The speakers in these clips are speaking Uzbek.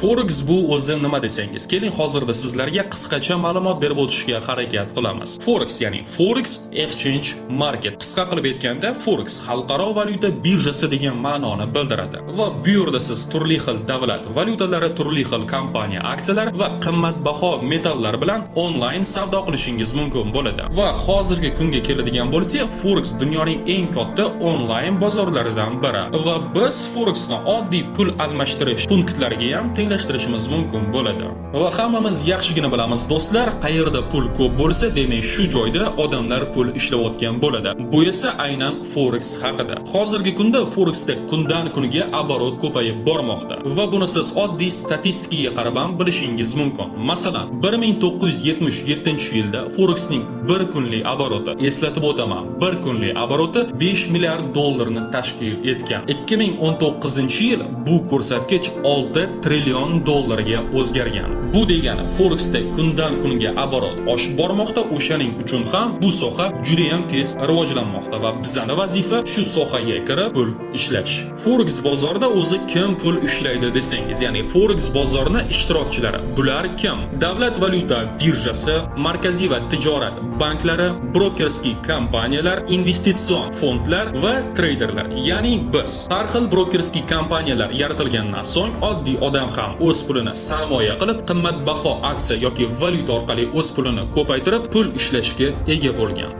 Forex bu o'zi nima desangiz, keling hozirda sizlarga qisqacha ma'lumot berib o'tishga harakat qilamiz. Forex ya'ni Forex Exchange Market. Qisqa qilib aytganda, Forex xalqaro valyuta birjasi degan ma'noni bildiradi. Va bu yerda siz turli xil davlat valyutalari, turli xil kompaniya aksiyalar va qimmatbaho metallar bilan onlayn savdo qilishingiz mumkin bo'ladi. Va hozirgi kunga keladigan bo'lsak, Forex dunyoning eng katta onlayn bozorlaridan biri. Va biz Forexni oddiy pul almashtirish punktlariga ham tenglashtirishimiz mumkin bo'ladi. Va hammamiz yaxshigina bilamiz do'stlar, qayerda pul ko'p bo'lsa, demak shu joyda odamlar pul ishlayotgan bo'ladi. Bu esa aynan Forex haqida. Hozirgi kunda Forexda kundan kunga оборот ko'payib bormoqda. Va buni siz oddiy statistikaga qarab ham bilishingiz mumkin. Masalan, 1977-yilda Forexning bir kunlik обороты, eslatib o'taman, bir kunlik обороты 5 milliard dollarni tashkil etgan. 2019-yil bu ko'rsatkich 6 trillion dollarga o'zgargan. Bu degani Forexda kundan kunga оборот oshib bormoqda, o'shaning uchun ham bu soha juda ham tez rivojlanmoqda va bizning vazifa shu sohaga kirib pul ishlash. Forex bozorida o'zi kim pul ishlaydi desangiz, ya'ni Forex bozorining ishtirokchilari bular kim? Davlat valyuta birjasi, markaziy va tijorat banklari, brokerskiy kompaniyalar, investitsion fondlar va treyderlar. Ya'ni biz har xil brokerskiy kompaniyalar yaratilgandan so'ng oddiy odam ham o'z pulini sarmoya qilib, qimmatbaho aksiya yoki valyuta orqali o'z pulini ko'paytirib, pul ishlashga ega bo'lgan.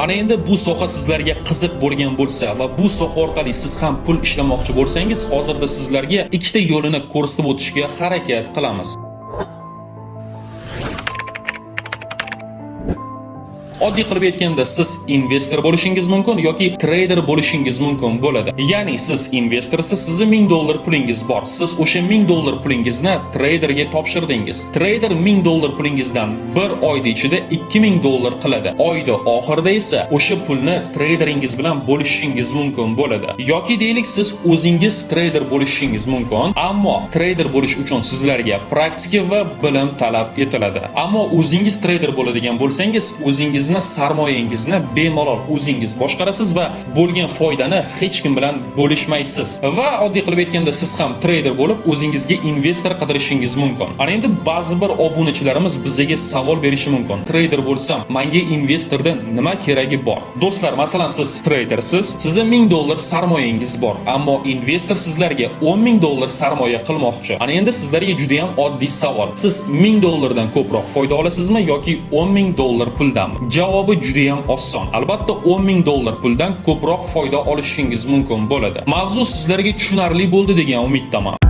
Ana endi bu soha sizlarga qiziq bo'lgan bo'lsa va bu soha orqali siz ham pul ishlamoqchi bo'lsangiz, hozirda sizlarga ikkita yo'lini ko'rsatib o'tishga harakat qilamiz. Oddiy qilib aytganda, siz investor bo'lishingiz mumkin yoki trader bo'lishingiz mumkin bo'ladi. Ya'ni siz investorsiz, sizning 1000 dollar pulingiz bor. Siz o'sha 1000 dollar pulingizni traderga topshirdingiz. Trader 1000 dollar pulingizdan bir oyda ichida 2000 dollar qiladi. Oyda oxirida esa o'sha pulni traderingiz bilan bo'lishingiz mumkin bo'ladi. Yoki deylik, siz o'zingiz trader bo'lishingiz mumkin, ammo trader bo'lish uchun sizlarga praktika va bilim talab etiladi. Ammo o'zingiz trader bo'ladigan bo'lsangiz, o'zingiz sarmoyangizni bemalol o'zingiz boshqarasiz va bo'lgan foydani hech kim bilan bo'lishmaysiz. Va oddiy qilib aytganda, siz ham trader bo'lib o'zingizga investor qidirishingiz mumkin. Ana endi ba'zi bir obunachilarimiz bizga savol berishi mumkin. Trader bo'lsam, menga investordan nima keragi bor? Do'stlar, masalan, siz tradersiz, sizning 1000 dollar sarmoyangiz bor, ammo investor sizlarga 10 000 dollar sarmoya qilmoqchi. Ana endi sizlarga juda ham oddiy savol. Siz 1000 dollardan ko'proq foyda olasizmi yoki 10 000 dollar puldanmi? Javobi juda ham oson. Albatta 10 000 dollar puldan ko'proq foyda olishingiz mumkin bo'ladi. Mavzu sizlarga tushunarli bo'ldi degan umiddaman.